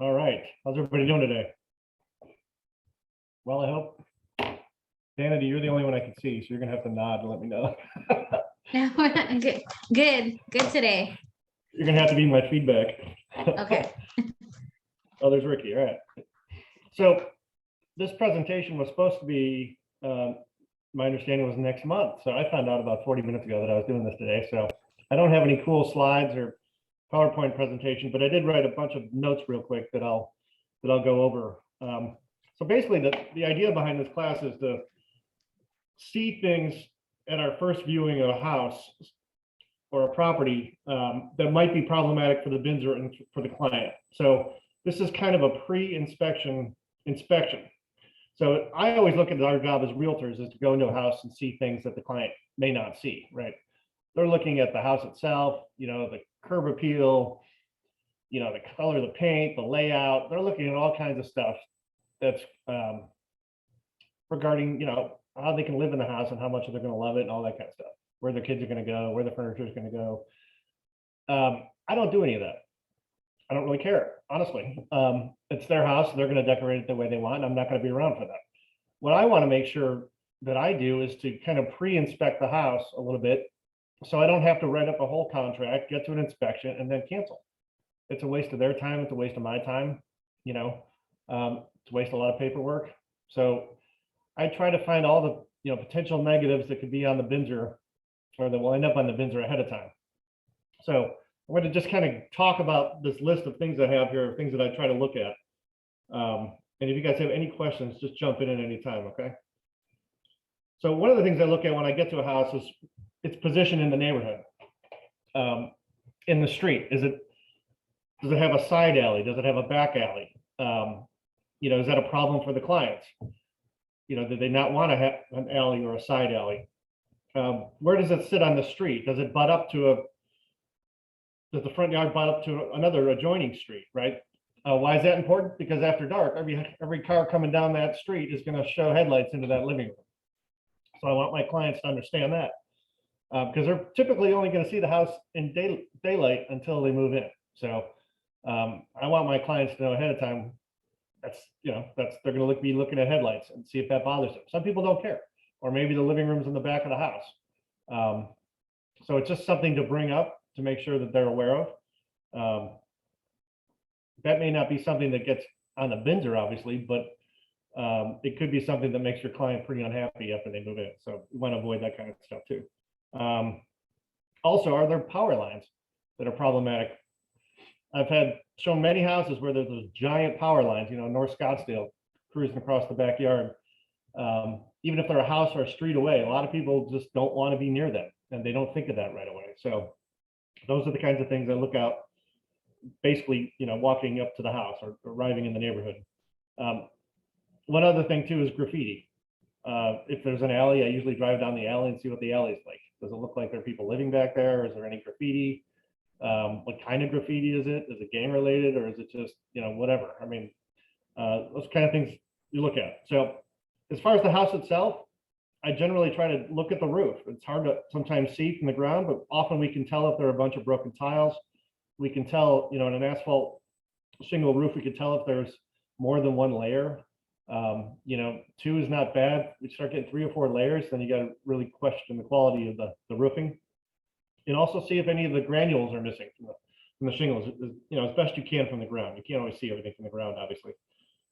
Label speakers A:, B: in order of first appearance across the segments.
A: All right. How's everybody doing today? Well, I hope. Danity, you're the only one I can see, so you're gonna have to nod and let me know.
B: Good today.
A: You're gonna have to be my feedback.
B: Okay.
A: Oh, there's Ricky. All right. So this presentation was supposed to be, my understanding was next month. So I found out about 40 minutes ago that I was doing this today. So I don't have any cool slides or PowerPoint presentation, but I did write a bunch of notes real quick that I'll go over. So basically, the idea behind this class is to see things at our first viewing of a house or a property that might be problematic for the Binsr and for the client. So this is kind of a pre-inspection inspection. So I always look at our job as realtors is to go into a house and see things that the client may not see, right? They're looking at the house itself, the curb appeal, the color of the paint, the layout. They're looking at all kinds of stuff that's regarding, how they can live in the house and how much they're going to love it and all that kind of stuff, where their kids are going to go, where the furniture is going to go. I don't do any of that. I don't really care, honestly. It's their house. They're going to decorate it the way they want. I'm not going to be around for that. What I want to make sure that I do is to kind of pre-inspect the house a little bit, so I don't have to write up a whole contract, get to an inspection, and then cancel. It's a waste of their time. It's a waste of my time. It's a waste of a lot of paperwork. So I try to find all the potential negatives that could be on the Binsr, or that will end up on the Binsr ahead of time. So I'm going to just kind of talk about this list of things I have here, things that I try to look at. And if you guys have any questions, just jump in at any time, okay? So one of the things I look at when I get to a house is its position in the neighborhood, in the street. Does it have a side alley? Does it have a back alley? Is that a problem for the clients? Do they not want to have an alley or a side alley? Where does it sit on the street? Does it butt up to does the front yard butt up to another adjoining street, right? Why is that important? Because after dark, every car coming down that street is going to show headlights into that living room. So I want my clients to understand that, because they're typically only going to see the house in daylight until they move in. So I want my clients to know ahead of time they're going to be looking at headlights and see if that bothers them. Some people don't care, or maybe the living room's in the back of the house. So it's just something to bring up to make sure that they're aware of. That may not be something that gets on the Binsr, obviously, but it could be something that makes your client pretty unhappy after they move in. So we want to avoid that kind of stuff too. Also, are there power lines that are problematic? I've shown many houses where there's those giant power lines, North Scottsdale, cruising across the backyard. Even if they're a house or a street away, a lot of people just don't want to be near them, and they don't think of that right away. So those are the kinds of things I look out, basically, walking up to the house or arriving in the neighborhood. One other thing too is graffiti. If there's an alley, I usually drive down the alley and see what the alley is like. Does it look like there are people living back there? Is there any graffiti? What kind of graffiti is it? Is it gang related, or is it just, whatever? I mean, those kind of things you look at. So as far as the house itself, I generally try to look at the roof. It's hard to sometimes see from the ground, but often we can tell if there are a bunch of broken tiles. We can tell, in an asphalt shingle roof, we can tell if there's more than one layer. 2 is not bad. We start getting 3 or 4 layers, then you got to really question the quality of the roofing. And also see if any of the granules are missing from the shingles, as best you can from the ground. You can't always see everything from the ground, obviously,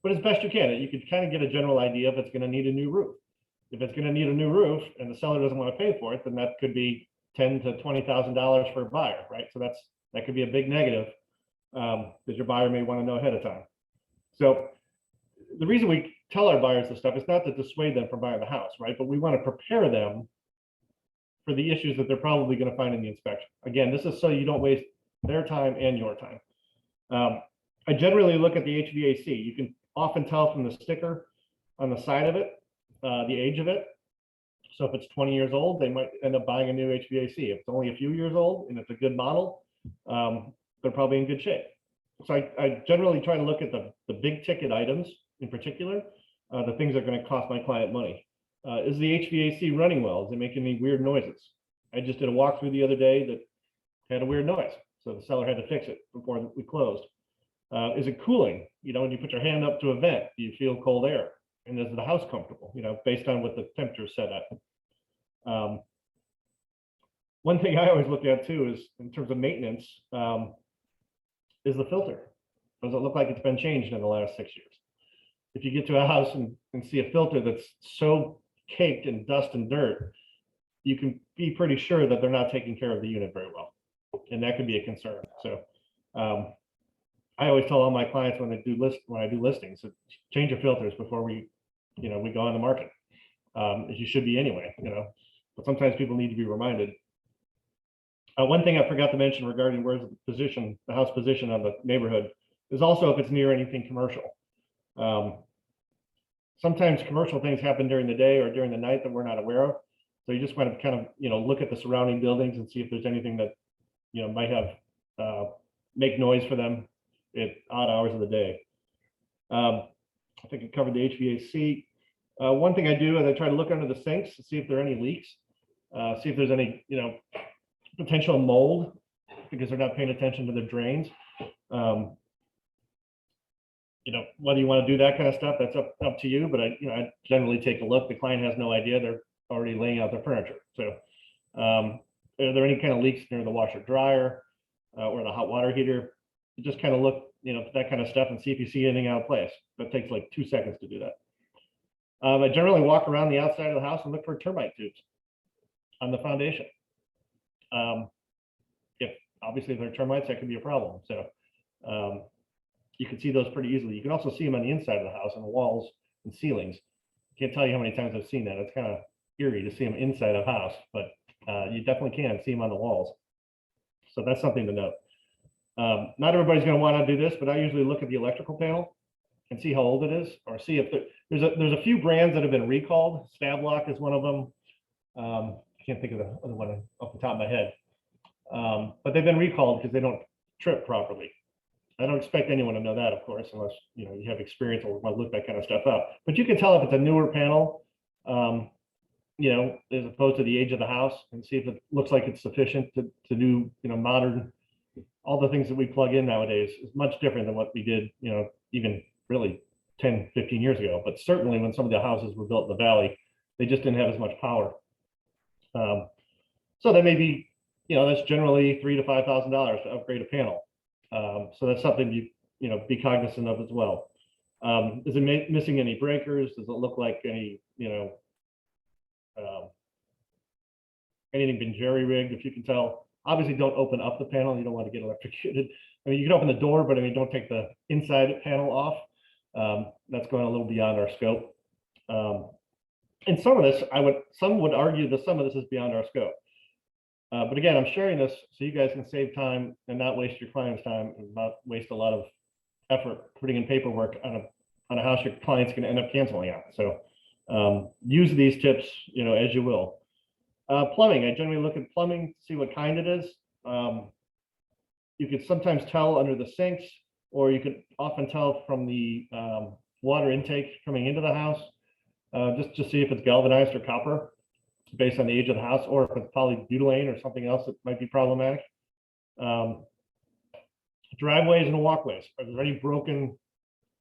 A: but as best you can, you can kind of get a general idea if it's going to need a new roof. If it's going to need a new roof and the seller doesn't want to pay for it, then that could be $10,000 to $20,000 for a buyer, right? So that could be a big negative, that your buyer may want to know ahead of time. So the reason we tell our buyers this stuff is not to dissuade them from buying the house, right? But we want to prepare them for the issues that they're probably going to find in the inspection. Again, this is so you don't waste their time and your time. I generally look at the HVAC. You can often tell from the sticker on the side of it, the age of it. So if it's 20 years old, they might end up buying a new HVAC. If it's only a few years old and it's a good model, they're probably in good shape. So I generally try to look at the big ticket items in particular, the things that are going to cost my client money. Is the HVAC running well? Is it making any weird noises? I just did a walkthrough the other day that had a weird noise, so the seller had to fix it before we closed. Is it cooling? When you put your hand up to a vent, do you feel cold air? And is the house comfortable, based on what the temperature is set at? One thing I always look at too is in terms of maintenance, is the filter. Does it look like it's been changed in the last 6 years? If you get to a house and see a filter that's so caked in dust and dirt, you can be pretty sure that they're not taking care of the unit very well. And that could be a concern. So I always tell all my clients when I do listings, change your filters before we go on the market. As you should be anyway, but sometimes people need to be reminded. One thing I forgot to mention regarding where's the house position on the neighborhood is also if it's near anything commercial. Sometimes commercial things happen during the day or during the night that we're not aware of. So you just want to kind of, look at the surrounding buildings and see if there's anything that, might have, make noise for them at odd hours of the day. I think I covered the HVAC. One thing I do is I try to look under the sinks to see if there are any leaks, see if there's any, potential mold because they're not paying attention to their drains. Whether you want to do that kind of stuff, that's up to you. But I generally take a look. The client has no idea. They're already laying out their furniture. So are there any kind of leaks near the washer dryer or the hot water heater? You just kind of look, that kind of stuff and see if you see anything out of place. That takes like 2 seconds to do that. I generally walk around the outside of the house and look for termite tubes on the foundation. If obviously if they're termites, that could be a problem. So you can see those pretty easily. You can also see them on the inside of the house, on the walls and ceilings. Can't tell you how many times I've seen that. It's kind of eerie to see them inside a house, but you definitely can see them on the walls. So that's something to note. Not everybody's going to want to do this, but I usually look at the electrical panel and see how old it is, or see if there's a few brands that have been recalled. Stablock is one of them. I can't think of the other one off the top of my head, but they've been recalled because they don't trip properly. I don't expect anyone to know that, of course, unless you have experience or want to look that kind of stuff up. But you can tell if it's a newer panel, as opposed to the age of the house, and see if it looks like it's sufficient to do modern. All the things that we plug in nowadays is much different than what we did, even really 10, 15 years ago. But certainly when some of the houses were built in the valley, they just didn't have as much power. So that may be, that's generally $3,000 to $5,000 to upgrade a panel. So that's something you be cognizant of as well. Is it missing any breakers? Does it look like any, anything been jerry-rigged? If you can tell, obviously don't open up the panel. You don't want to get electrocuted. I mean, you can open the door, but don't take the inside panel off. That's going a little beyond our scope. And some of this, some would argue that some of this is beyond our scope. But again, I'm sharing this so you guys can save time and not waste your client's time and not waste a lot of effort putting in paperwork on a house your clients can end up canceling out. So use these tips, as you will. Plumbing, I generally look at plumbing to see what kind it is. You could sometimes tell under the sinks, or you could often tell from the water intake coming into the house, just to see if it's galvanized or copper, based on the age of the house, or if it's polybutylene or something else that might be problematic. Driveways and walkways, are there any broken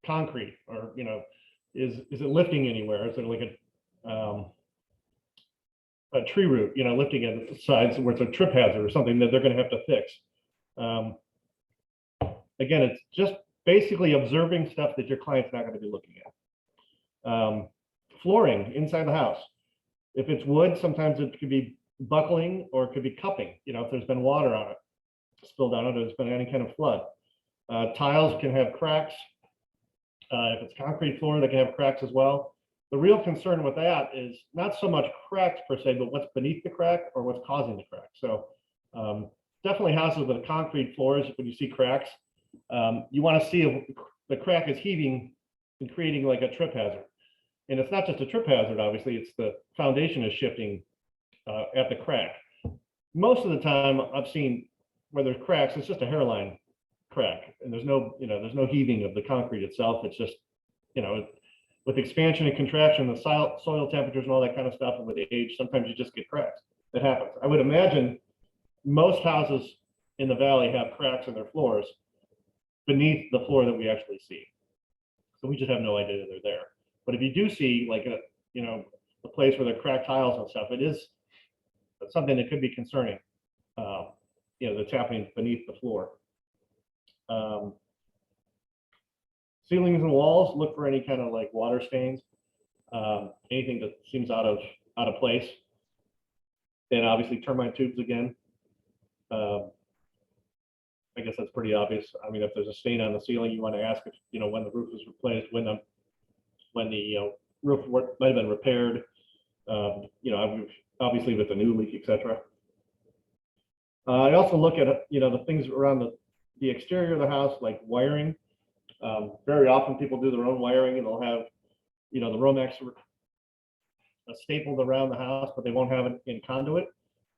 A: concrete, or is it lifting anywhere? Is it like a tree root, lifting at the sides where it's a trip hazard or something that they're going to have to fix? Again, it's just basically observing stuff that your client's not going to be looking at. Flooring inside the house. If it's wood, sometimes it could be buckling or it could be cupping, if there's been water on it, spilled on it, or there's been any kind of flood. Tiles can have cracks. If it's concrete floor, they can have cracks as well. The real concern with that is not so much cracks per se, but what's beneath the crack or what's causing the crack. So definitely houses with concrete floors, when you see cracks, you want to see if the crack is heaving and creating like a trip hazard. And it's not just a trip hazard, obviously, it's the foundation is shifting at the crack. Most of the time I've seen where there's cracks, it's just a hairline crack, and there's no heaving of the concrete itself. It's just, with expansion and contraction, the soil temperatures and all that kind of stuff, and with age, sometimes you just get cracks. That happens. I would imagine most houses in the valley have cracks in their floors. beneath the floor that we actually see. So we just have no idea that they're there. But if you do see like a place where there are cracked tiles and stuff, it is something that could be concerning. That's happening beneath the floor. Ceilings and walls, look for any kind of like water stains, anything that seems out of place. And obviously termite tubes again. I guess that's pretty obvious. I mean, if there's a stain on the ceiling, you want to ask if, when the roof was replaced, when the roof might have been repaired, obviously with the new leak, etc. I also look at, the things around the exterior of the house, like wiring. Very often people do their own wiring and they'll have, the Romex stapled around the house, but they won't have it in conduit.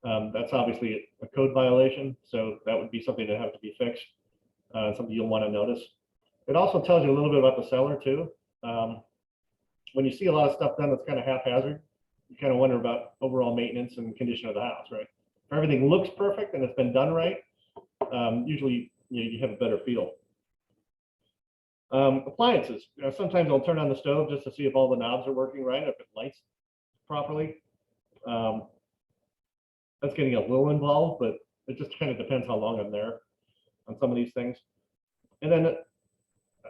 A: That's obviously a code violation. So that would be something that has to be fixed, something you'll want to notice. It also tells you a little bit about the cellar too. When you see a lot of stuff done that's kind of haphazard, you kind of wonder about overall maintenance and condition of the house, right? If everything looks perfect and it's been done right, usually you have a better feel. Appliances. Sometimes I'll turn on the stove just to see if all the knobs are working right, if it lights properly. That's getting a little involved, but it just kind of depends how long I'm there on some of these things. And then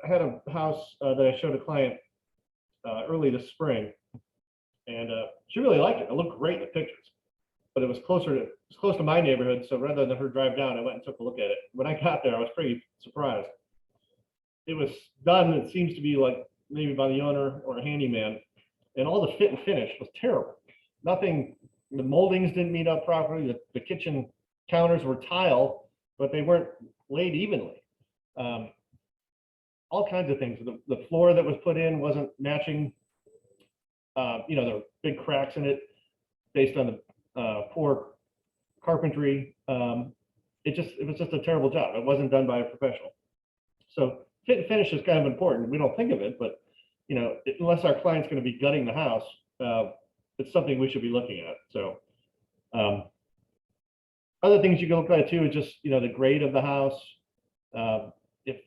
A: I had a house that I showed a client early this spring, and she really liked it. It looked great in the pictures, but it was close to my neighborhood. So rather than her drive down, I went and took a look at it. When I got there, I was pretty surprised. It was done, it seems to be like maybe by the owner or a handyman, and all the fit and finish was terrible. Nothing, the moldings didn't meet up properly. The kitchen counters were tile, but they weren't laid evenly. All kinds of things. The floor that was put in wasn't matching. There were big cracks in it based on the poor carpentry. It was just a terrible job. It wasn't done by a professional. So fit and finish is kind of important. We don't think of it, but unless our client's going to be gutting the house, it's something we should be looking at. So other things you can look at too is just the grade of the house. If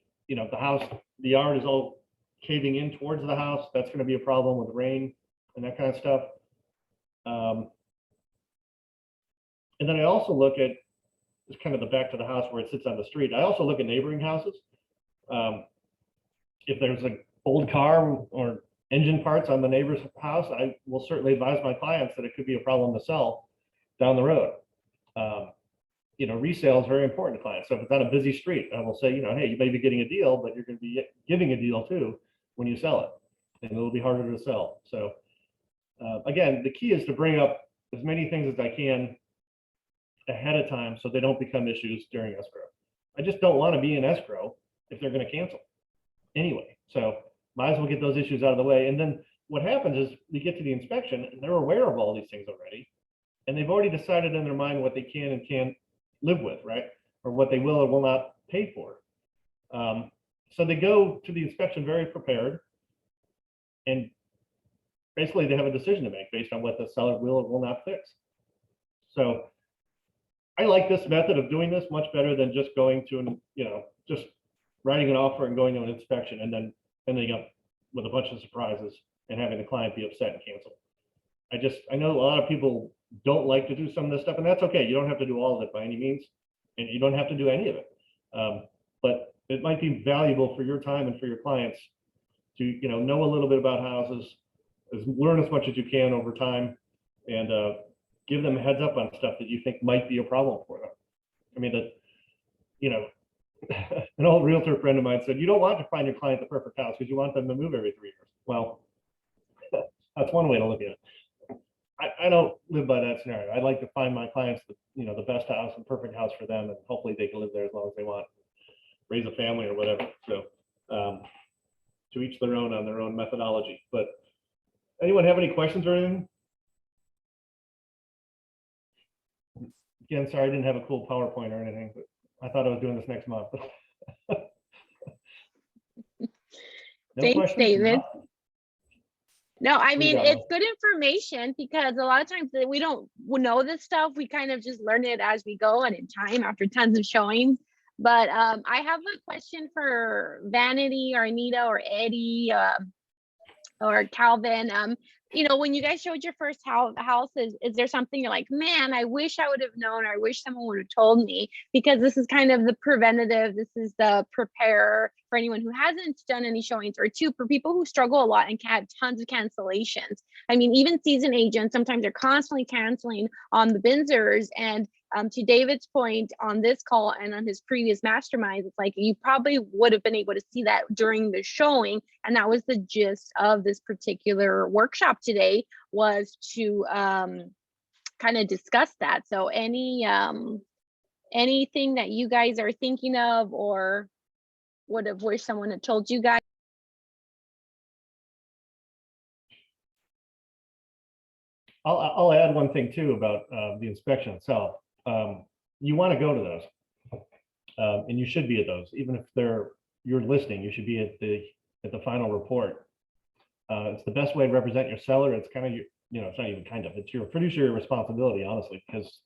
A: the yard is all caving in towards the house, that's going to be a problem with rain and that kind of stuff. And then I also look at just kind of the back to the house where it sits on the street. I also look at neighboring houses. If there's an old car or engine parts on the neighbor's house, I will certainly advise my clients that it could be a problem to sell down the road. Resale is very important to clients. So if it's on a busy street, I will say, hey, you may be getting a deal, but you're going to be giving a deal too when you sell it, and it'll be harder to sell. So again, the key is to bring up as many things as I can ahead of time so they don't become issues during escrow. I just don't want to be in escrow if they're going to cancel anyway. So might as well get those issues out of the way. And then what happens is we get to the inspection and they're aware of all these things already, and they've already decided in their mind what they can and can't live with, right? Or what they will or will not pay for. So they go to the inspection very prepared, and basically they have a decision to make based on what the seller will or will not fix. So I like this method of doing this much better than just going to just writing an offer and going to an inspection and then ending up with a bunch of surprises and having the client be upset and cancel. I know a lot of people don't like to do some of this stuff, and that's okay. You don't have to do all of it by any means, and you don't have to do any of it. But it might be valuable for your time and for your clients to know a little bit about houses, learn as much as you can over time, and give them a heads up on stuff that you think might be a problem for them. I mean, an old realtor friend of mine said, you don't want to find your client the perfect house because you want them to move every 3 years. Well, that's one way to look at it. I don't live by that scenario. I'd like to find my clients the best house and perfect house for them, and hopefully they can live there as long as they want, raise a family or whatever. So to each their own on their own methodology. But anyone have any questions or anything? Again, sorry I didn't have a cool PowerPoint or anything, but I thought I was doing this next month. No
C: Thanks,
A: questions?
C: David. No, I
A: you
C: mean,
A: got,
C: it's good information because a lot of times that we don't know this stuff. We kind of just learn it as we go and in time after tons of showings. But I have a question for Vanity or Anita or Eddie or Calvin. When you guys showed your first house, is there something you're like, man, I wish I would have known, or I wish someone would have told me? Because this is kind of the preventative, this is the prepare for anyone who hasn't done any showings, or two, for people who struggle a lot and have tons of cancellations. I mean, even season agents, sometimes they're constantly canceling on the Binsrs. And to David's point on this call and on his previous masterminds, it's like you probably would have been able to see that during the showing. And that was the gist of this particular workshop today, was to kind of discuss that. So anything that you guys are thinking of or would have wished someone had told you guys?
A: I'll add one thing too about the inspection itself. You want to go to those, and you should be at those, even if they're your listing. You should be at the final report. It's the best way to represent your seller. It's kind of your, it's not even kind of, it's your fiduciary responsibility, honestly, because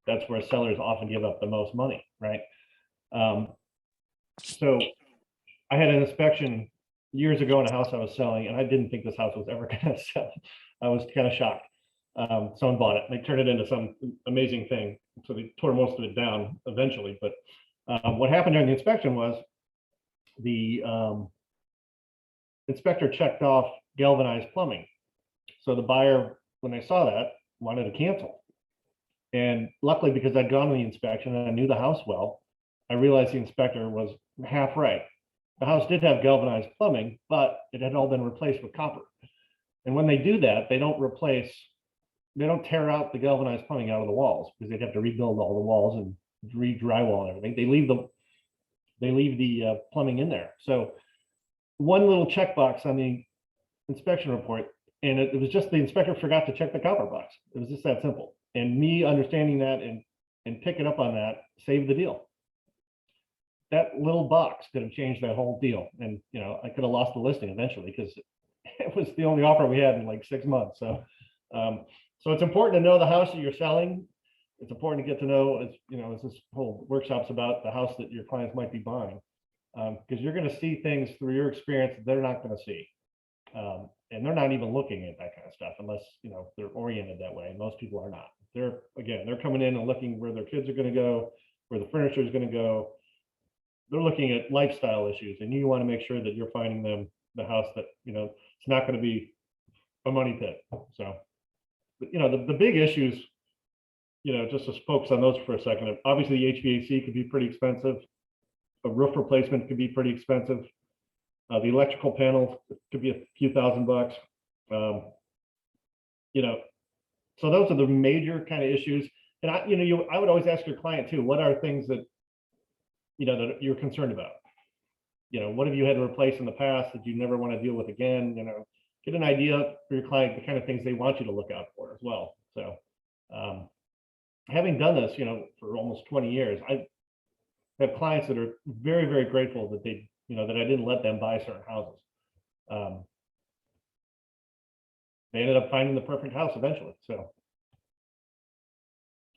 A: that's where sellers often give up the most money, right? So I had an inspection years ago in a house I was selling, and I didn't think this house was ever going to sell. I was kind of shocked. Someone bought it. They turned it into some amazing thing. So they tore most of it down eventually. But what happened during the inspection was the inspector checked off galvanized plumbing. So the buyer, when they saw that, wanted to cancel. And luckily, because I'd gone to the inspection and I knew the house well, I realized the inspector was half right. The house did have galvanized plumbing, but it had all been replaced with copper. And when they do that, they don't tear out the galvanized plumbing out of the walls, because they'd have to rebuild all the walls and re-drywall and everything. They leave the plumbing in there. So one little checkbox on the inspection report, and it was just the inspector forgot to check the copper box. It was just that simple. And me understanding that and picking up on that saved the deal. That little box could have changed that whole deal. And I could have lost the listing eventually, because it was the only offer we had in like 6 months. So so it's important to know the house that you're selling. It's important to get to know, as this whole workshop's about, the house that your clients might be buying, because you're going to see things through your experience that they're not going to see. And they're not even looking at that kind of stuff unless they're oriented that way. Most people are not. They're coming in and looking where their kids are going to go, where the furniture is going to go. They're looking at lifestyle issues, and you want to make sure that you're finding them the house that it's not going to be a money pit. So, but the big issues, just to focus on those for a second. Obviously, the HVAC could be pretty expensive. A roof replacement could be pretty expensive. The electrical panel could be a few $1,000s. So those are the major kind of issues. And I would always ask your client too, what are things that that you're concerned about? What have you had to replace in the past that you never want to deal with again? Get an idea for your client, the kind of things they want you to look out for as well. So having done this, for almost 20 years, I have clients that are very, very grateful that that I didn't let them buy certain houses. They ended up finding the perfect house eventually. So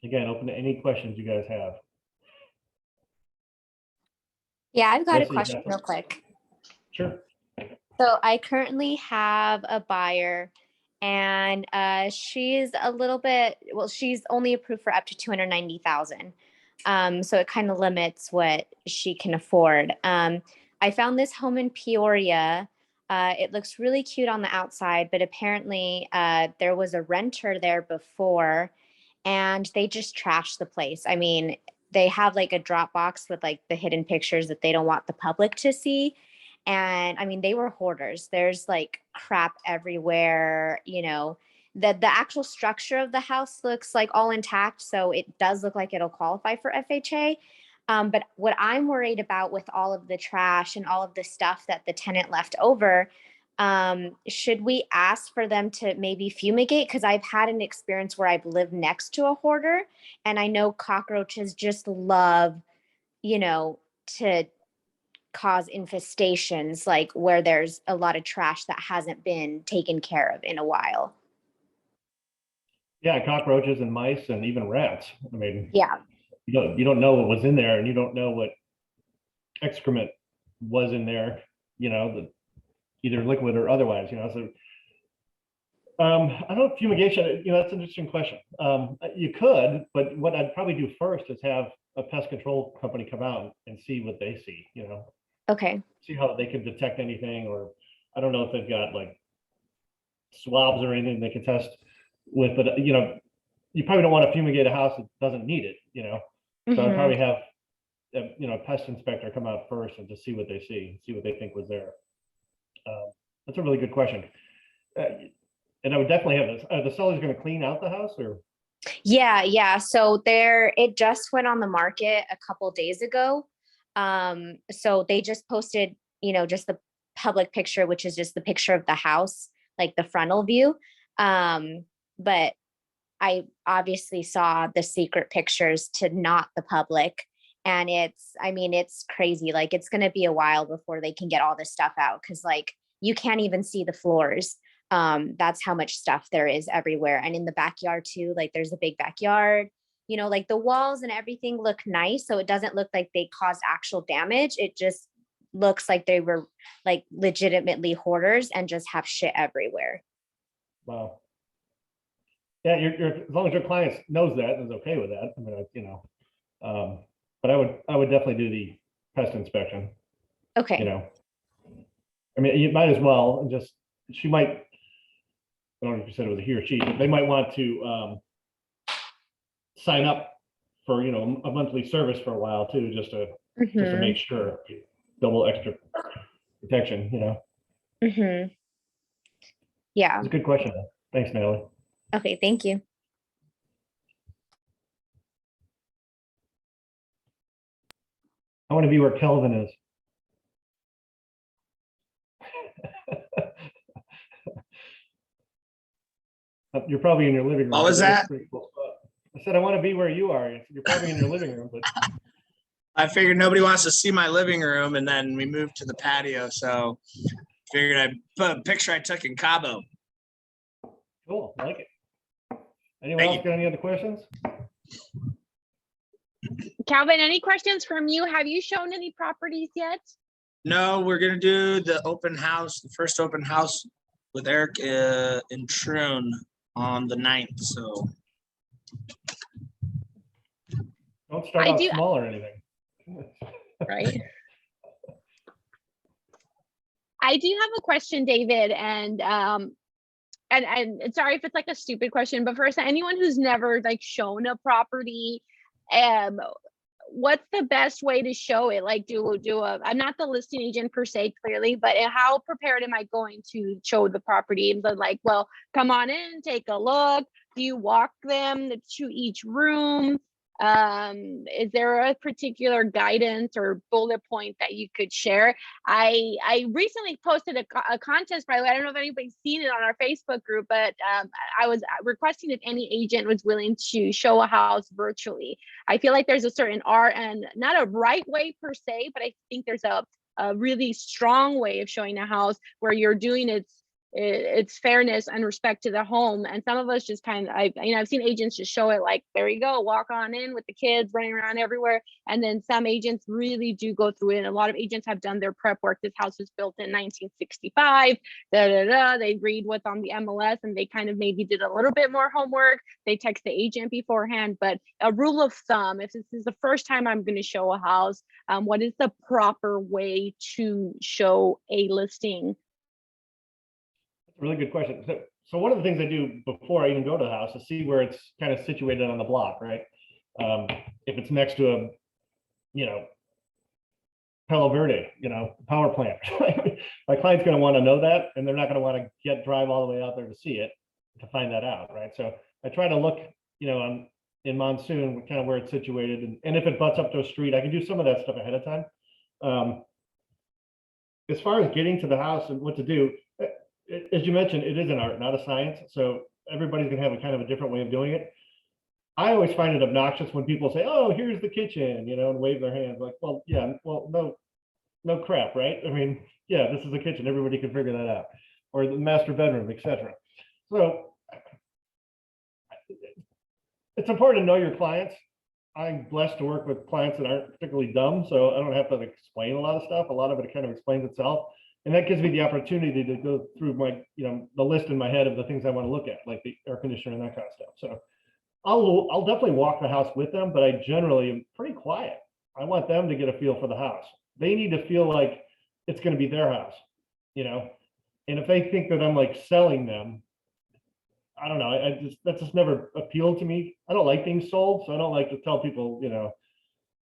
A: again, open to any questions you guys have.
B: Yeah, I've got a
A: Leslie,
B: question real quick.
A: Sure.
B: So I currently have a buyer, and she's a little bit, well, she's only approved for up to 290,000. So it kind of limits what she can afford. I found this home in Peoria. It looks really cute on the outside, but apparently there was a renter there before, and they just trashed the place. I mean, they have like a Dropbox with like the hidden pictures that they don't want the public to see. And I mean, they were hoarders. There's like crap everywhere, the actual structure of the house looks like all intact. So it does look like it'll qualify for FHA. But what I'm worried about with all of the trash and all of the stuff that the tenant left over, should we ask for them to maybe fumigate? Because I've had an experience where I've lived next to a hoarder, and I know cockroaches just love, to cause infestations, like where there's a lot of trash that hasn't been taken care of in a while.
A: Yeah, cockroaches and mice and even rats. I mean,
B: Yeah.
A: you don't know what was in there, and you don't know what excrement was in there, either liquid or otherwise, so. I don't know, fumigation, that's an interesting question. You could, but what I'd probably do first is have a pest control company come out and see what they see,
B: Okay.
A: see how they can detect anything, or I don't know if they've got like swabs or anything they can test with, but you probably don't want to fumigate a house that doesn't need it, So I'd probably have a pest inspector come out first and just see what they see what they think was there. That's a really good question. And I would definitely have the seller's going to clean out the house, or?
B: Yeah. So it just went on the market a couple days ago. So they just posted, just the public picture, which is just the picture of the house, like the frontal view. But I obviously saw the secret pictures to not the public. And it's crazy. Like, it's going to be a while before they can get all this stuff out, because like you can't even see the floors. That's how much stuff there is everywhere. And in the backyard too, like there's a big backyard, like the walls and everything look nice. So it doesn't look like they caused actual damage. It just looks like they were like legitimately hoarders and just have shit everywhere.
A: Wow. Yeah, you're as long as your client knows that and is okay with that. I mean, but I would definitely do the pest inspection.
B: Okay.
A: I mean, you might as well, and just, she might, I don't know if you said it was a he or she, but they might want to sign up for, a monthly service for a while too, just to make sure, double extra protection,
B: Yeah.
A: It's a good question. Thanks, Natalie.
B: Okay. Thank you.
A: I want to be where Kelvin is. You're probably in your living room.
D: What was that?
A: Cool. I said, I want to be where you are. You're probably in your living room, but
D: I figured nobody wants to see my living room, and then we moved to the patio. So figured I'd put a picture I took in Cabo.
A: Cool, I like it. Anyone else got any other questions?
C: Calvin, any questions from you? Have you shown any properties yet?
D: No, we're gonna do the open house, the first open house with Eric in Troon on the 9th. So
A: Don't start out small or anything.
C: Right. I do have a question, David, and sorry if it's like a stupid question, but for anyone who's never like shown a property, what's the best way to show it? Like, I'm not the listing agent per se, clearly, but how prepared am I going to show the property? But like, well, come on in, take a look. Do you walk them to each room? Is there a particular guidance or bullet point that you could share? I recently posted a contest, by the way. I don't know if anybody's seen it on our Facebook group, but I was requesting if any agent was willing to show a house virtually. I feel like there's a certain art, and not a right way per se, but I think there's a really strong way of showing a house where you're doing its fairness and respect to the home. And some of us just kind of, I've seen agents just show it like, there you go, walk on in with the kids running around everywhere. And then some agents really do go through it. And a lot of agents have done their prep work. This house was built in 1965, They read what's on the MLS, and they kind of maybe did a little bit more homework. They text the agent beforehand. But a rule of thumb, if this is the first time I'm going to show a house, what is the proper way to show a listing?
A: Really good question. So one of the things I do before I even go to the house is see where it's kind of situated on the block, right? If it's next to a, Palo Verde, power plant, my client's going to want to know that, and they're not going to want to drive all the way out there to see it, to find that out, right? So I try to look, in Monsoon, kind of where it's situated, and if it butts up to a street, I can do some of that stuff ahead of time. As far as getting to the house and what to do, as you mentioned, it is an art, not a science. So everybody's gonna have a kind of a different way of doing it. I always find it obnoxious when people say, "Oh, here's the kitchen," and wave their hands. Like, well, yeah, well, no crap, right? I mean, yeah, this is the kitchen. Everybody can figure that out, or the master bedroom, etc. So it's important to know your clients I'm blessed to work with clients that aren't particularly dumb, so I don't have to explain a lot of stuff. A lot of it kind of explains itself. And that gives me the opportunity to go through my, the list in my head of the things I want to look at, like the air conditioner and that kind of stuff. So I'll definitely walk the house with them, but I generally am pretty quiet. I want them to get a feel for the house. They need to feel like it's going to be their house, and if they think that I'm like selling them, I don't know. That just never appealed to me. I don't like being sold, so I don't like to tell people,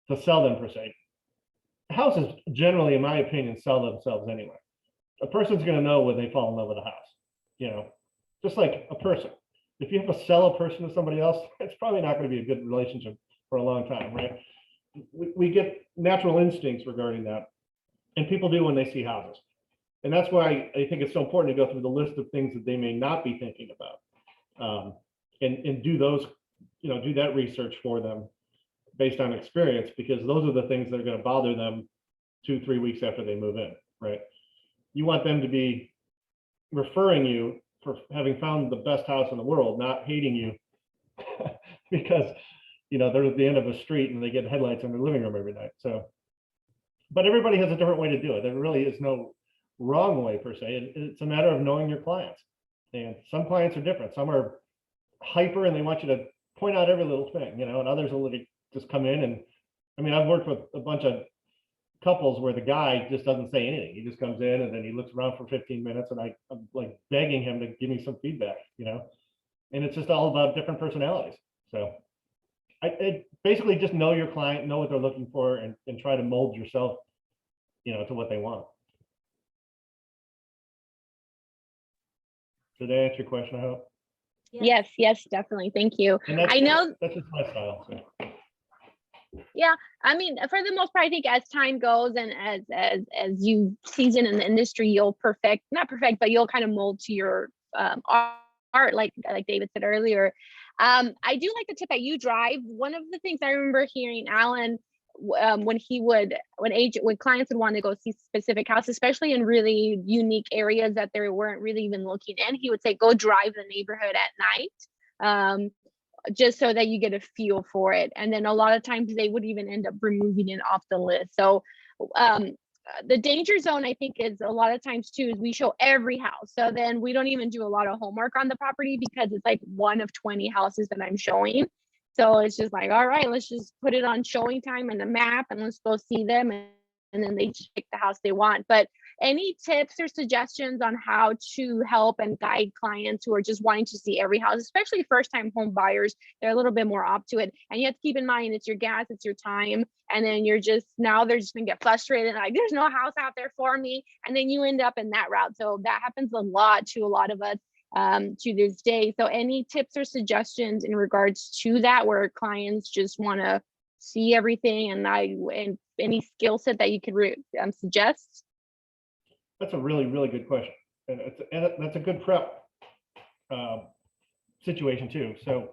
A: to sell them per se. Houses generally, in my opinion, sell themselves anyway. A person's going to know when they fall in love with a house, just like a person. If you have to sell a person to somebody else, it's probably not going to be a good relationship for a long time, right? We get natural instincts regarding that, and people do when they see houses. And that's why I think it's so important to go through the list of things that they may not be thinking about, and do those, do that research for them based on experience, because those are the things that are going to bother them 2-3 weeks after they move in, right? You want them to be referring you for having found the best house in the world, not hating you because, they're at the end of a street and they get headlights in their living room every night. So, but everybody has a different way to do it. There really is no wrong way per se. It's a matter of knowing your clients, and some clients are different. Some are hyper and they want you to point out every little thing, and others will just come in. And I mean, I've worked with a bunch of couples where the guy just doesn't say anything. He just comes in and then he looks around for 15 minutes, and I'm like begging him to give me some feedback, and it's just all about different personalities. So I basically just know your client, know what they're looking for, and try to mold yourself, to what they want. Did I answer your question, I hope?
C: Yes, definitely. Thank you.
A: And that's,
C: I know.
A: that's just my style. So.
C: Yeah, I mean, for the most part, I think as time goes and as you season in the industry, you'll not perfect, but you'll kind of mold to your art, like David said earlier. I do like the tip that you drive. One of the things I remember hearing Alan when clients would want to go see specific houses, especially in really unique areas that they weren't really even looking in, he would say, go drive the neighborhood at night. Just so that you get a feel for it. And then a lot of times they would even end up removing it off the list. So the danger zone, I think, is a lot of times too, is we show every house. So then we don't even do a lot of homework on the property because it's like one of 20 houses that I'm showing. So it's just like, all right, let's just put it on showing time and the map and let's go see them. And then they just pick the house they want. But any tips or suggestions on how to help and guide clients who are just wanting to see every house, especially first-time home buyers? They're a little bit more up to it. And you have to keep in mind, it's your gas, it's your time. And then they're just gonna get frustrated. Like, there's no house out there for me. And then you end up in that route. So that happens a lot to a lot of us to this day. So any tips or suggestions in regards to that, where clients just want to see everything, and any skill set that you could suggest?
A: That's a really, really good question. And that's a good prep situation too. So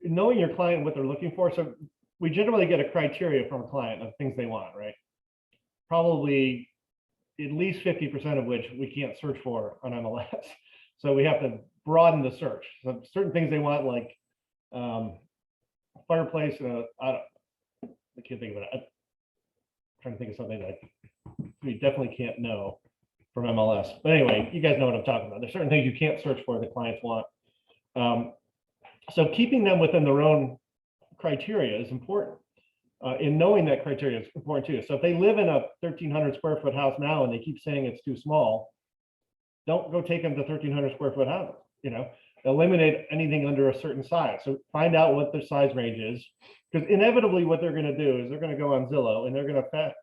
A: knowing your client, what they're looking for. So we generally get a criteria from a client of things they want, right? Probably at least 50% of which we can't search for on MLS. So we have to broaden the search. So certain things they want, like fireplace, I can't think of it. I'm trying to think of something that we definitely can't know from MLS. But anyway, you guys know what I'm talking about. There's certain things you can't search for that clients want. So keeping them within their own criteria is important. In knowing that criteria is important too. So if they live in a 1,300 square foot house now and they keep saying it's too small, don't go take them to 1,300 square foot houses. Eliminate anything under a certain size. So find out what their size range is, because inevitably what they're going to do is they're going to go on Zillow and they're going to fax.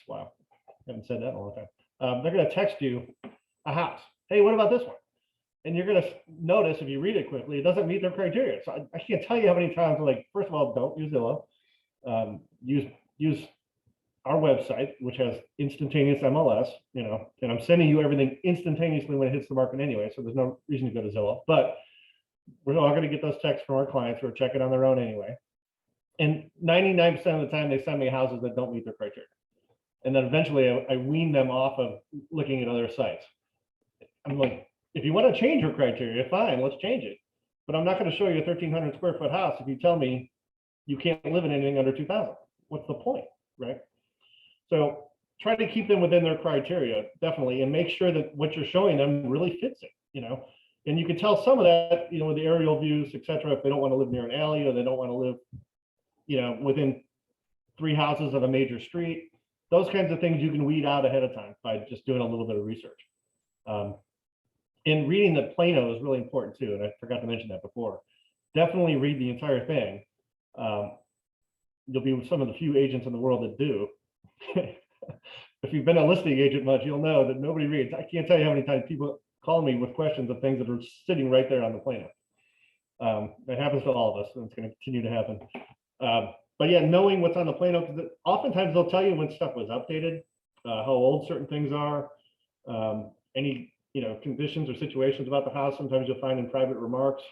A: Wow, I haven't said that in a long time. They're going to text you a house. Hey, what about this one? And you're going to notice, if you read it quickly, it doesn't meet their criteria. So I can't tell you how many times, like, first of all, don't use Zillow. Use our website, which has instantaneous MLS, and I'm sending you everything instantaneously when it hits the market anyway. So there's no reason to go to Zillow, but we're all going to get those texts from our clients who are checking on their own anyway. And 99% of the time they send me houses that don't meet their criteria. And then eventually I wean them off of looking at other sites. I'm like, if you want to change your criteria, fine, let's change it. But I'm not going to show you a 1,300 square foot house if you tell me you can't live in anything under 2,000. What's the point, right? So try to keep them within their criteria, definitely, and make sure that what you're showing them really fits it, and you can tell some of that, with the aerial views, et cetera, if they don't want to live near an alley or they don't want to live, within 3 houses of a major street. Those kinds of things you can weed out ahead of time by just doing a little bit of research. And reading the Plano is really important too, and I forgot to mention that before. Definitely read the entire thing. You'll be some of the few agents in the world that do. If you've been a listing agent much, you'll know that nobody reads. I can't tell you how many times people call me with questions of things that are sitting right there on the Plano. It happens to all of us, and it's going to continue to happen. But yeah, knowing what's on the Plano, because oftentimes they'll tell you when stuff was updated, how old certain things are, any conditions or situations about the house. Sometimes you'll find in private remarks,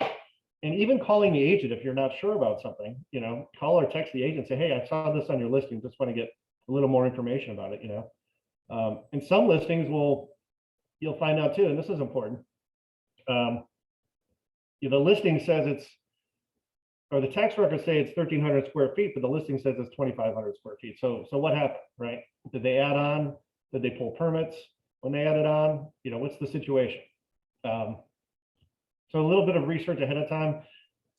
A: and even calling the agent if you're not sure about something. Call or text the agent, say, hey, I saw this on your listing, just want to get a little more information about it. And some listings you'll find out too, and this is important. The listing says or the tax records say it's 1,300 square feet, but the listing says it's 2,500 square feet. So what happened, right? Did they add on? Did they pull permits when they added on? What's the situation? So a little bit of research ahead of time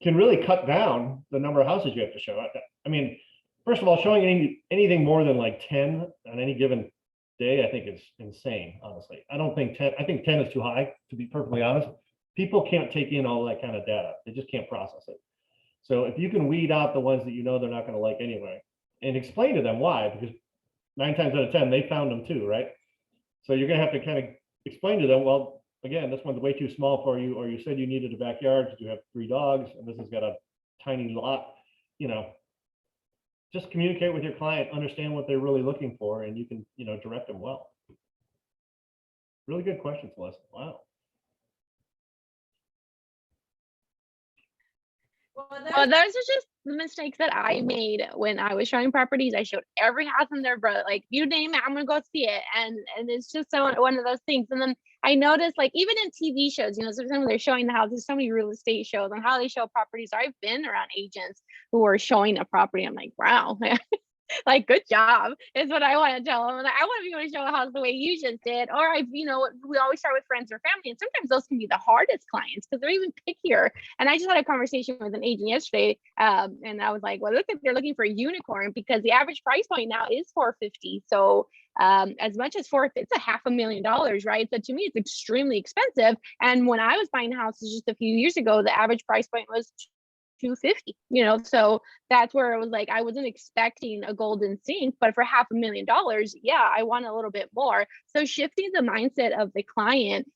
A: can really cut down the number of houses you have to show. I mean, first of all, showing anything more than like 10 on any given day, I think is insane, honestly. I don't think 10, I think 10 is too high, to be perfectly honest. People can't take in all that kind of data. They just can't process it. So if you can weed out the ones that they're not going to like anyway, and explain to them why, because 9 times out of 10, they found them too, right? So you're going to have to kind of explain to them, well, again, this one's way too small for you, or you said you needed a backyard because you have 3 dogs, and this has got a tiny lot. Just communicate with your client, understand what they're really looking for, and you can, direct them well. Really good question, Celeste. Wow.
C: Well, those are just the mistakes that I made when I was showing properties. I showed every house in there, bro. Like, you name it, I'm gonna go see it. And it's just one of those things. And then I noticed, like, even in TV shows, sometimes they're showing the houses, so many real estate shows on how they show properties. I've been around agents who are showing a property. I'm like, wow, like, good job is what I want to tell them. Like, I want to be able to show a house the way you just did. Or we always start with friends or family, and sometimes those can be the hardest clients because they're even pickier. And I just had a conversation with an agent yesterday, and I was like, well, they're looking for a unicorn because the average price point now is $450. So as much as it's $500,000, right? So to me, it's extremely expensive. And when I was buying houses just a few years ago, the average price point was $250, so that's where it was like, I wasn't expecting a golden sink, but for $500,000, yeah, I want a little bit more. So shifting the mindset of the client,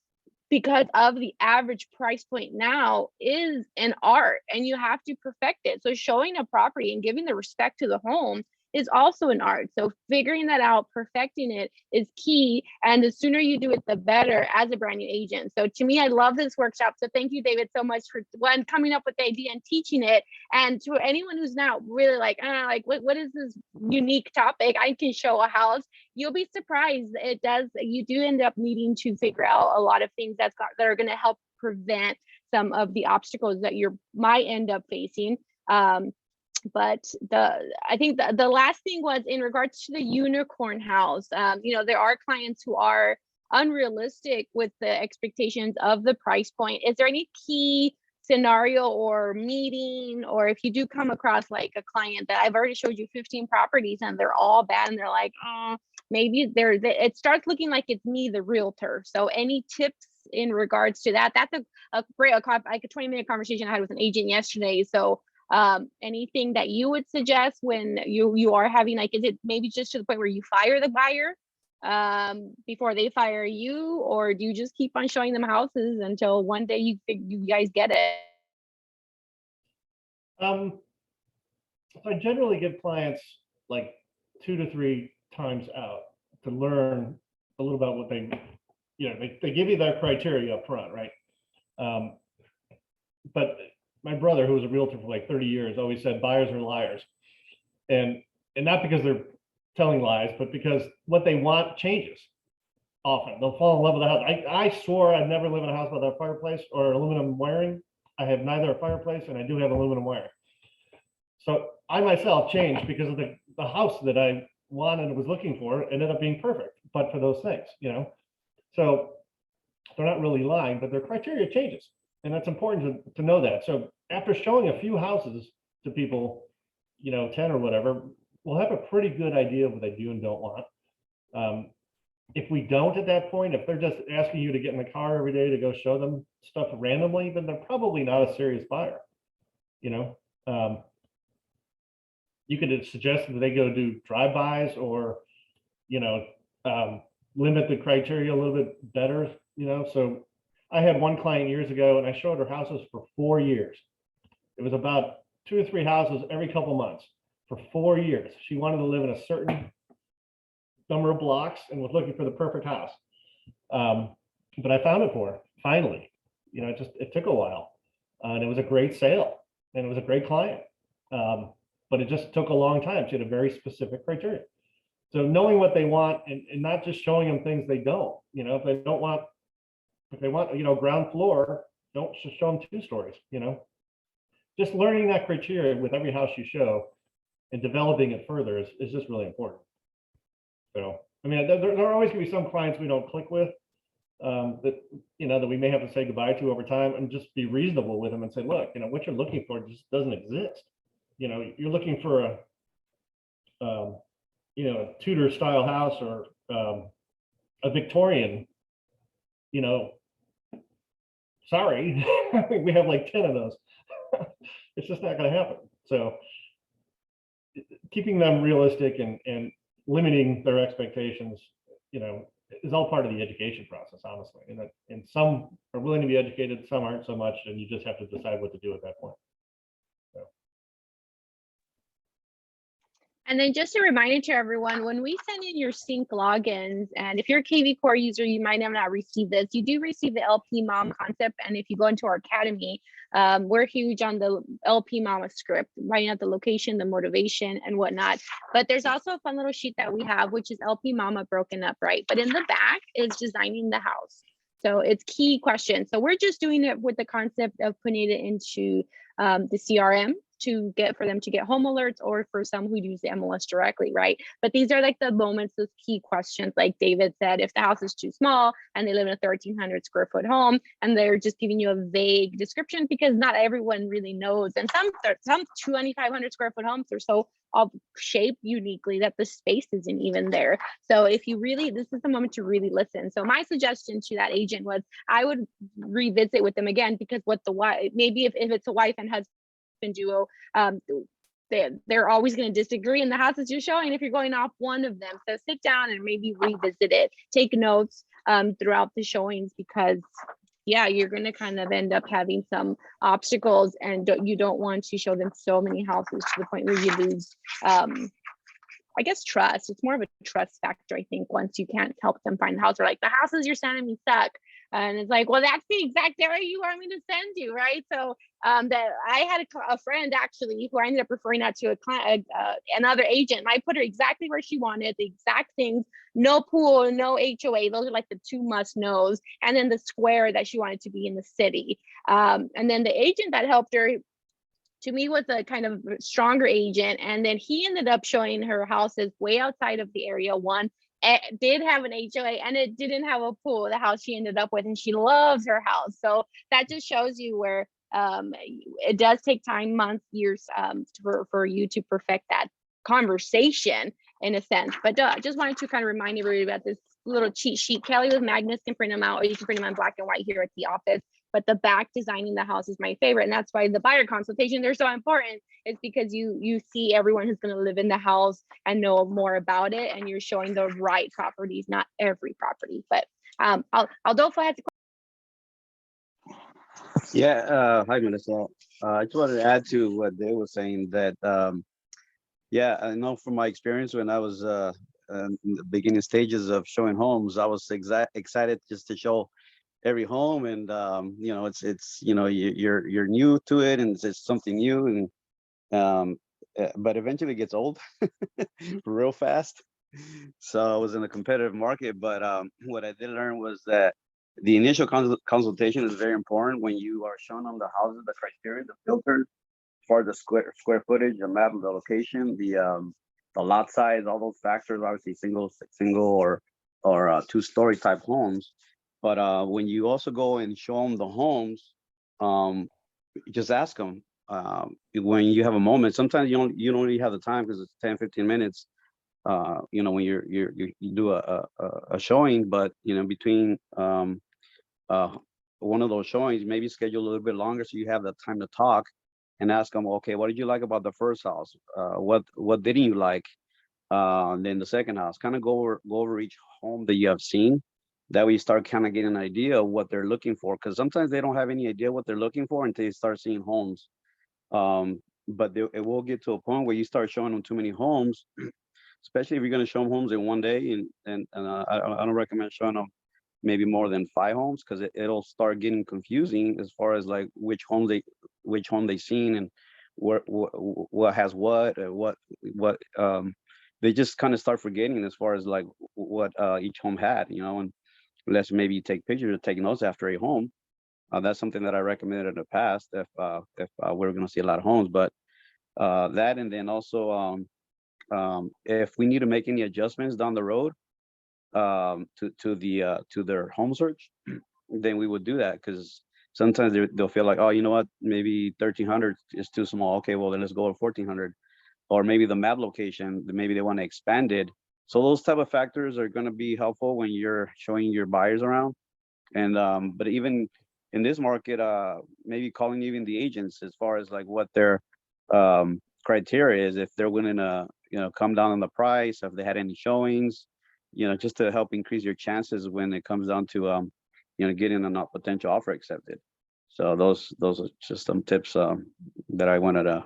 C: because of the average price point now, is an art, and you have to perfect it. So showing a property and giving the respect to the home is also an art. So figuring that out, perfecting it is key. And the sooner you do it, the better as a brand new agent. So to me, I love this workshop. So thank you, David, so much for coming up with the idea and teaching it. And to anyone who's now really like, what is this unique topic? I can show a house. You'll be surprised. You do end up needing to figure out a lot of things that are going to help prevent some of the obstacles that you might end up facing. But I think the last thing was in regards to the unicorn house. There are clients who are unrealistic with the expectations of the price point. Is there any key scenario or meeting, or if you do come across like a client that I've already showed you 15 properties and they're all bad and they're like, maybe it starts looking like it's me, the realtor. So any tips in regards to that? That's a great, like a 20-minute conversation I had with an agent yesterday. So anything that you would suggest when you are having, like, is it maybe just to the point where you fire the buyer before they fire you, or do you just keep on showing them houses until one day you guys get it?
A: I generally give clients like 2 to 3 times out to learn a little about what they give you their criteria up front, right? But my brother, who was a realtor for like 30 years, always said buyers are liars. And not because they're telling lies, but because what they want changes often. They'll fall in love with the house. I swore I'd never live in a house without a fireplace or aluminum wiring. I have neither a fireplace and I do have aluminum wiring. So I myself changed because of the house that I wanted and was looking for ended up being perfect, but for those things, you know? So they're not really lying, but their criteria changes. And that's important to know that. So after showing a few houses to people, you know, 10 or whatever, we'll have a pretty good idea of what they do and don't want. If we don't at that point, if they're just asking you to get in the car every day to go show them stuff randomly, then they're probably not a serious buyer. You know, you could suggest that they go do drive-bys or, you know, limit the criteria a little bit better, you know. So I had one client years ago and I showed her houses for 4 years. It was about 2 or 3 houses every couple months for 4 years. She wanted to live in a certain number of blocks and was looking for the perfect house. But I found it for her finally. You know, it took a while, and it was a great sale, and it was a great client. But it just took a long time. She had a very specific criteria. So knowing what they want and not just showing them things they don't. You know, if they want, you know, ground floor, don't just show them 2 stories. You know, just learning that criteria with every house you show and developing it further is just really important. So, I mean, there are always going to be some clients we don't click with, that, you know, that we may have to say goodbye to over time, and just be reasonable with them and say, look, you know, what you're looking for just doesn't exist. You know, you're looking for a, you know, a Tudor style house or a Victorian, you know, sorry, we have like 10 of those. It's just not going to happen. So keeping them realistic and limiting their expectations, you know, is all part of the education process, honestly. And some are willing to be educated, some aren't so much, and you just have to decide what to do at that point. So.
C: And then just a reminder to everyone, when we send in your sync logins, and if you're a KV Core user, you might have not received this, you do receive the LP Mom concept. And if you go into our academy, we're huge on the LP Mama script, writing out the location, the motivation and whatnot. But there's also a fun little sheet that we have, which is LP Mama broken up, right? But in the back is designing the house. So it's key questions. So we're just doing it with the concept of putting it into the CRM for them to get home alerts, or for some who use the MLS directly, right? But these are like the moments, those key questions, like David said, if the house is too small and they live in a 1,300 square foot home and they're just giving you a vague description because not everyone really knows. And some 2,500 square foot homes are so all shaped uniquely that the space isn't even there. So if you really, this is the moment to really listen. So my suggestion to that agent was I would revisit with them again, because what the wife, maybe if it's a wife and husband duo, they're always going to disagree in the houses you're showing if you're going off one of them. So sit down and maybe revisit it, take notes throughout the showings, because yeah, you're going to kind of end up having some obstacles, and you don't want to show them so many houses to the point where you lose I guess trust. It's more of a trust factor, I think, once you can't help them find the house. Or like, the houses you're sending me suck. And it's like, well, that's the exact area you want me to send you, right? So that I had a friend actually who I ended up referring out to a client, another agent. And I put her exactly where she wanted, the exact things, no pool, no HOA. Those are like the 2 must knows. And then the square that she wanted to be in the city. And then the agent that helped her, to me, was a kind of stronger agent. And then he ended up showing her houses way outside of the area. One did have an HOA and it didn't have a pool, the house she ended up with, and she loves her house. So that just shows you where it does take time, months, years for you to perfect that conversation in a sense. But I just wanted to kind of remind everybody about this little cheat sheet. Kelly with Magnus can print them out, or you can print them on black and white here at the office. But the back designing the house is my favorite. And that's why the buyer consultations are so important, is because you see everyone who's going to live in the house and know more about it. And you're showing the right properties, not every property. But Adolfo has a
E: Yeah, hi, Melissa. I just wanted to add to what Dave was saying that, yeah, I know from my experience when I was in the beginning stages of showing homes, I was excited just to show every home, and you know, it's you know, you're new to it, and it's something new, and but eventually it gets old real fast. So I was in a competitive market, but what I did learn was that the initial consultation is very important when you are showing them the houses, the criteria, the filters, far as the square footage, the map, the location, the lot size, all those factors, obviously single or two-story type homes. But when you also go and show them the homes, just ask them when you have a moment. Sometimes you don't really have the time because it's 10-15 minutes. When you do a showing, but between one of those showings, maybe schedule a little bit longer so you have the time to talk and ask them, okay, what did you like about the first house? What didn't you like? Then the second house, kind of go over each home that you have seen. That way you start kind of getting an idea of what they're looking for, because sometimes they don't have any idea what they're looking for until you start seeing homes. But it will get to a point where you start showing them too many homes, especially if you're going to show them homes in one day. And I don't recommend showing them maybe more than 5 homes, because it'll start getting confusing as far as like which home they seen and what has what they just kind of start forgetting as far as like what each home had, and unless maybe you take pictures or take notes after a home. That's something that I recommended in the past if we're going to see a lot of homes. But that, and then also if we need to make any adjustments down the road to their home search, then we would do that, because sometimes they'll feel like, oh, you know what, maybe 1,300 is too small. Okay, well then let's go to 1,400, or maybe the map location, maybe they want to expand it. So those type of factors are going to be helpful when you're showing your buyers around. And but even in this market, maybe calling even the agents as far as like what their criteria is, if they're willing to come down on the price, if they had any showings, just to help increase your chances when it comes down to getting a potential offer accepted. So those are just some tips that I wanted to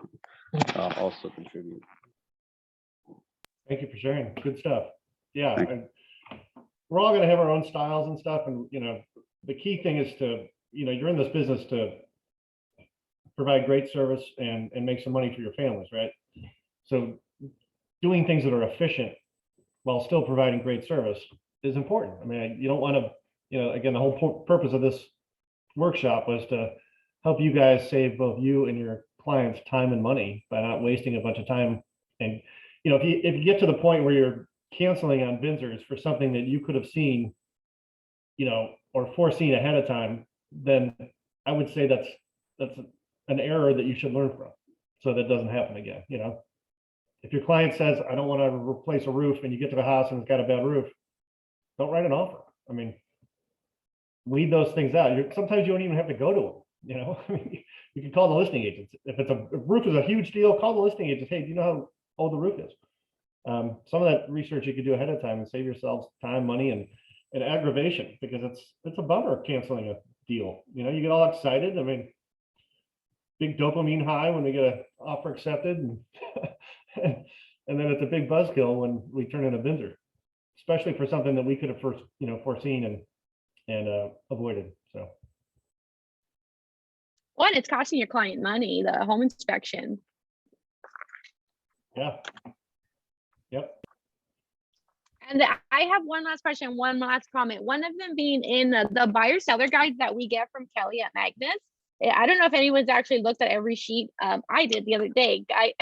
E: also contribute.
A: Thank you for sharing. Good stuff. Yeah,
E: Thank
A: we're all going to have our own styles and stuff, and the key thing is to you're in this business to provide great service and make some money for your families, right? So doing things that are efficient while still providing great service is important. I mean, you don't want to, again, the whole purpose of this workshop was to help you guys save both you and your clients time and money by not wasting a bunch of time. And if you get to the point where you're canceling on Binsrs for something that you could have seen, or foreseen ahead of time, then I would say that's an error that you should learn from, so that doesn't happen again. If your client says, I don't want to replace a roof, and you get to the house and it's got a bad roof, don't write an offer. I mean, weed those things out. Sometimes you don't even have to go to them. I mean, you can call the listing agents. If roof is a huge deal, call the listing agents. Hey, do you know how old the roof is? Some of that research you could do ahead of time and save yourselves time, money, and aggravation, because it's a bummer canceling a deal. You get all excited. I mean, big dopamine high when we get an offer accepted, and and then it's a big buzzkill when we turn in a Binsr, especially for something that we could have foreseen and avoided. So,
C: One, it's costing your client money, the home inspection.
A: yeah. Yep.
C: And I have one last question, one last comment. One of them being in the buyer seller guides that we get from Kelly at Magnus. I don't know if anyone's actually looked at every sheet. I did the other day. I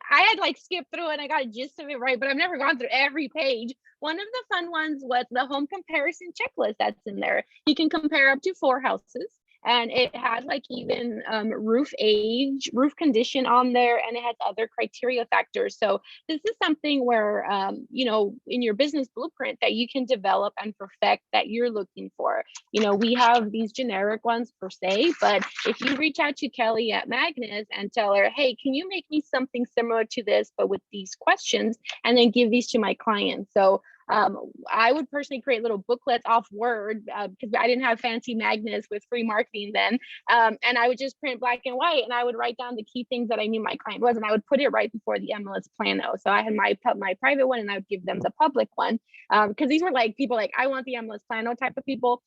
C: had like skipped through and I got a gist of it right, but I've never gone through every page. One of the fun ones was the home comparison checklist that's in there. You can compare up to 4 houses. And it had like even roof age, roof condition on there, and it has other criteria factors. So this is something where, in your business blueprint that you can develop and perfect that you're looking for. We have these generic ones per se, but if you reach out to Kelly at Magnus and tell her, hey, can you make me something similar to this, but with these questions, and then give these to my clients. So I would personally create little booklets off Word because I didn't have fancy Magnus with free marketing then. And I would just print black and white, and I would write down the key things that I knew my client was, and I would put it right before the MLS plano. So I had my private one, and I would give them the public one because these were like people like, I want the MLS plano type of people.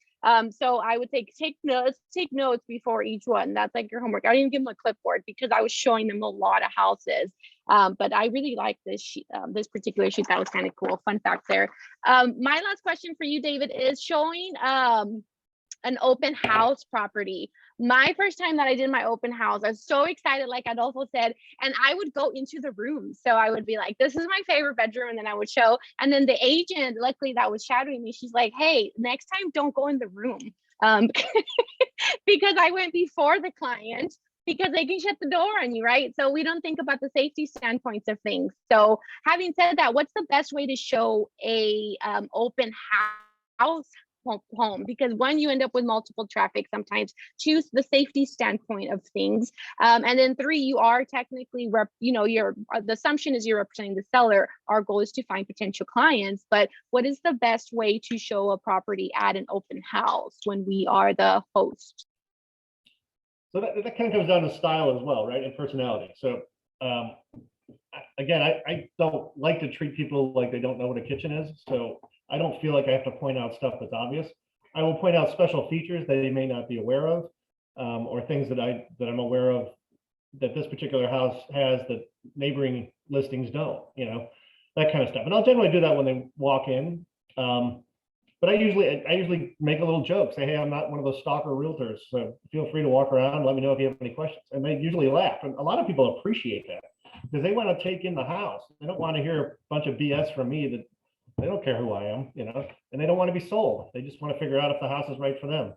C: So I would take notes before each one. That's like your homework. I didn't even give them a clipboard because I was showing them a lot of houses. But I really like this sheet, this particular sheet. That was kind of cool. Fun fact there. My last question for you, David, is showing an open house property. My first time that I did my open house, I was so excited, like Adolfo said, and I would go into the room. So I would be like, this is my favorite bedroom. And then I would show, and then the agent, luckily that was shadowing me, she's like, hey, next time don't go in the room. Because I went before the client, because they can shut the door on you, right? So we don't think about the safety standpoints of things. So having said that, what's the best way to show a open house home? Because one, you end up with multiple traffic sometimes. Choose the safety standpoint of things, and then three, you are technically the assumption is you're representing the seller. Our goal is to find potential clients, but what is the best way to show a property at an open house when we are the host?
A: So that kind of comes down to style as well, right? And personality. So again, I don't like to treat people like they don't know what a kitchen is. So I don't feel like I have to point out stuff that's obvious. I will point out special features that they may not be aware of, or things that I'm aware of that this particular house has that neighboring listings don't, that kind of stuff. And I'll generally do that when they walk in. But I usually make a little joke, say, hey, I'm not one of those stalker realtors, so feel free to walk around, let me know if you have any questions. And they usually laugh. And a lot of people appreciate that because they want to take in the house. They don't want to hear a bunch of BS from me that they don't care who I am, and they don't want to be sold. They just want to figure out if the house is right for them.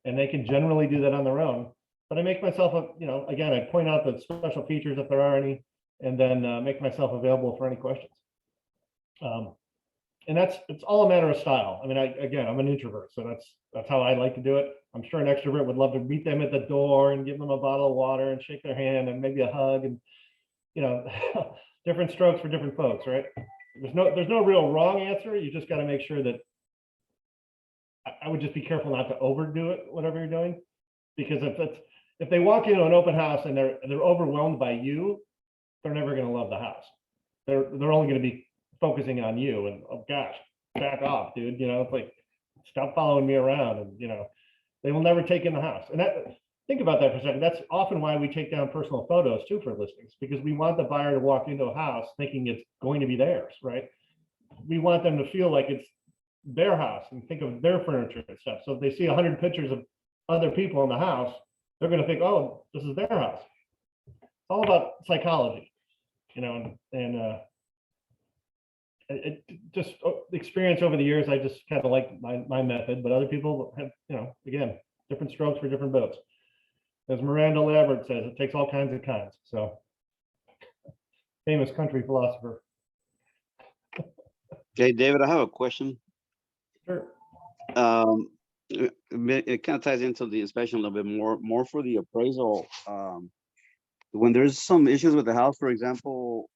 A: And they can generally do that on their own. But I make myself, again, I point out the special features if there are any, and then make myself available for any questions. And it's all a matter of style. I mean, I'm an introvert, so that's how I like to do it. I'm sure an extrovert would love to meet them at the door and give them a bottle of water and shake their hand and maybe a hug, and different strokes for different folks, right? There's no real wrong answer. You just got to make sure that I would just be careful not to overdo it, whatever you're doing, because if they walk into an open house and they're overwhelmed by you, they're never going to love the house. They're only going to be focusing on you, and oh gosh, back off, dude. It's like, stop following me around, and they will never take in the house. And think about that for a second. That's often why we take down personal photos too for listings, because we want the buyer to walk into a house thinking it's going to be theirs, right? We want them to feel like it's their house and think of their furniture and stuff. So if they see 100 pictures of other people in the house, they're going to think, oh, this is their house. It's all about psychology, it just experience over the years. I just kind of like my method, but other people have, again, different strokes for different boats. As Miranda Lambert says, it takes all kinds of kinds. So, famous country philosopher.
E: Okay, David, I have a question.
A: Sure.
E: It kind of ties into the inspection a little bit more for the appraisal. When there's some issues with the house, for example,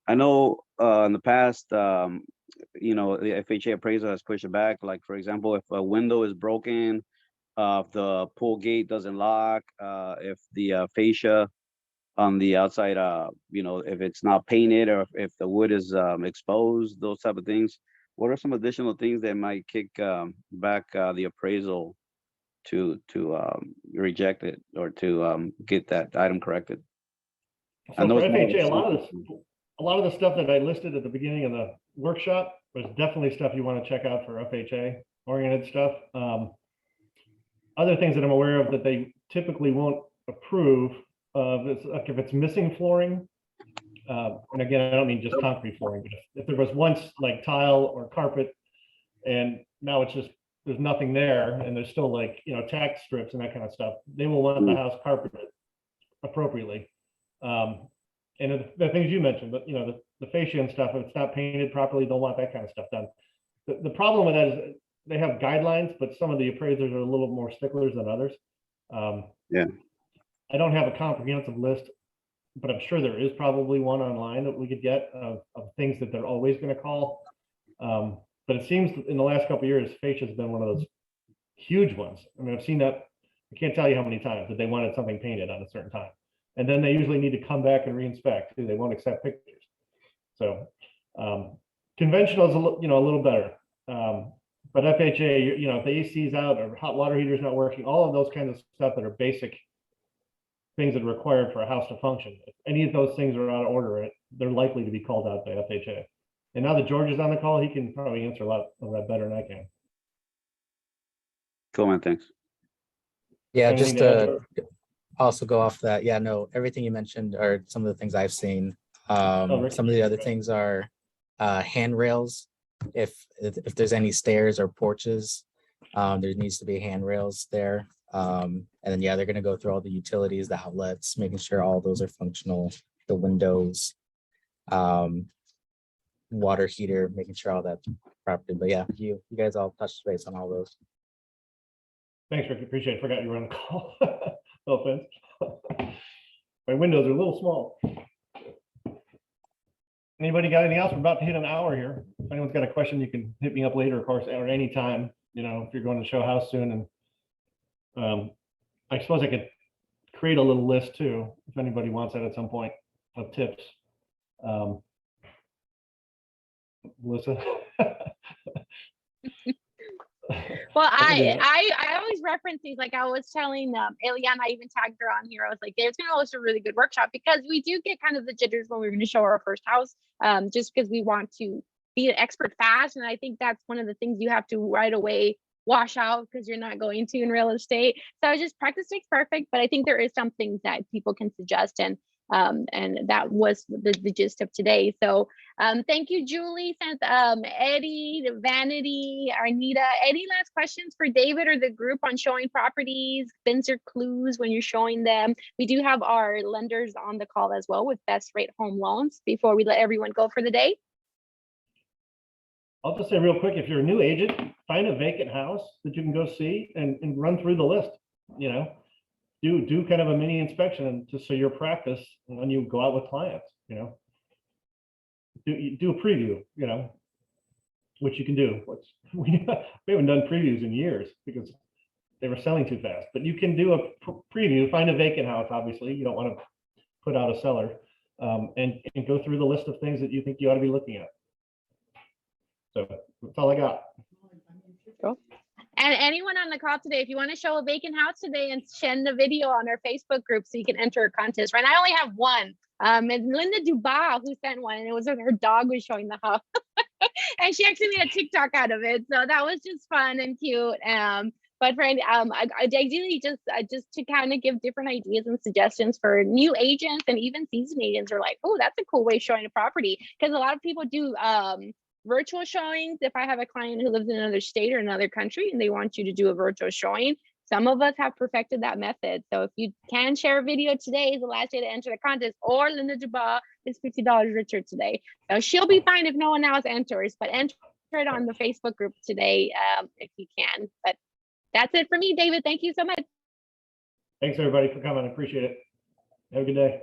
E: I know in the past, the FHA appraiser has pushed it back. Like, for example, if a window is broken, if the pool gate doesn't lock, if the fascia on the outside, if it's not painted, or if the wood is exposed, those type of things. What are some additional things that might kick back the appraisal to reject it or to get that item corrected?
A: So for FHA, a lot of the stuff that I listed at the beginning of the workshop was definitely stuff you want to check out for FHA oriented stuff. Other things that I'm aware of that they typically won't approve, like if it's missing flooring, and again, I don't mean just concrete flooring, but if there was once like tile or carpet, and now it's just there's nothing there, and there's still like tack strips and that kind of stuff, they will want the house carpeted appropriately. And the things you mentioned, but the fascia and stuff, if it's not painted properly, they'll want that kind of stuff done. The problem with that is they have guidelines, but some of the appraisers are a little more sticklers than others.
E: Yeah.
A: I don't have a comprehensive list, but I'm sure there is probably one online that we could get of things that they're always going to call. But it seems in the last couple of years, fascia has been one of those huge ones. I mean, I've seen that. I can't tell you how many times that they wanted something painted on a certain time. And then they usually need to come back and re-inspect too. They won't accept pictures. So conventional is a little better. But FHA, if the AC is out or hot water heater is not working, all of those kinds of stuff that are basic things that are required for a house to function. If any of those things are out of order, they're likely to be called out by FHA. And now that George is on the call, he can probably answer a lot of that better than I can.
E: Cool, man. Thanks.
F: Yeah,
A: Anything
F: just
A: to add,
F: to also go off that, yeah, no, everything you mentioned are some of the things I've seen.
A: Ricky.
F: Some of the other things are handrails. If there's any stairs or porches, there needs to be handrails there. And then, yeah, they're gonna go through all the utilities, the outlets, making sure all those are functional, the windows, water heater, making sure all that's properly. But yeah, you guys all touched base on all those.
A: Thanks, Rick. Appreciate it. Forgot you were on the call. No offense. My windows are a little small. Anybody got anything else? We're about to hit an hour here. If anyone's got a question, you can hit me up later, of course, or anytime, you know, if you're going to show a house soon. And I suppose I could create a little list too, if anybody wants that at some point, of tips. Melissa?
C: Well,
A: can do that.
C: I always reference these. Like I was telling Eliana, I even tagged her on here. I was like, there's gonna host a really good workshop because we do get kind of the jitters when we're gonna show our first house, just because we want to be an expert fast. And I think that's one of the things you have to right away wash out because you're not going to in real estate. So just practice makes perfect. But I think there is some things that people can suggest, and that was the gist of today. So thank you, Julie, sent Eddie, Vanity, Arnita. Any last questions for David or the group on showing properties, Binsr clues when you're showing them? We do have our lenders on the call as well with best rate home loans before we let everyone go for the day.
A: I'll just say real quick, if you're a new agent, find a vacant house that you can go see and run through the list, you know, do kind of a mini inspection and just so your practice when you go out with clients, you know, do a preview, you know, which you can do. We haven't done previews in years because they were selling too fast, but you can do a preview, find a vacant house. Obviously you don't want to put out a seller, and go through the list of things that you think you ought to be looking at. So that's all I got.
C: Cool. And anyone on the call today, if you want to show a vacant house today and send a video on our Facebook group so you can enter a contest, right? I only have one. It's Linda Dubois who sent one, and it was her dog was showing the house. And she actually made a TikTok out of it. So that was just fun and cute. But friend, I ideally just to kind of give different ideas and suggestions for new agents and even seasoned agents are like, oh, that's a cool way of showing a property. Because a lot of people do virtual showings. If I have a client who lives in another state or another country and they want you to do a virtual showing, some of us have perfected that method. So if you can share a video today, is the last day to enter the contest, or Linda Dubois is $50 richer today. So she'll be fine if no one else enters, but enter it on the Facebook group today if you can. But that's it for me, David. Thank you so much.
A: Thanks everybody for coming. I appreciate it. Have a good day.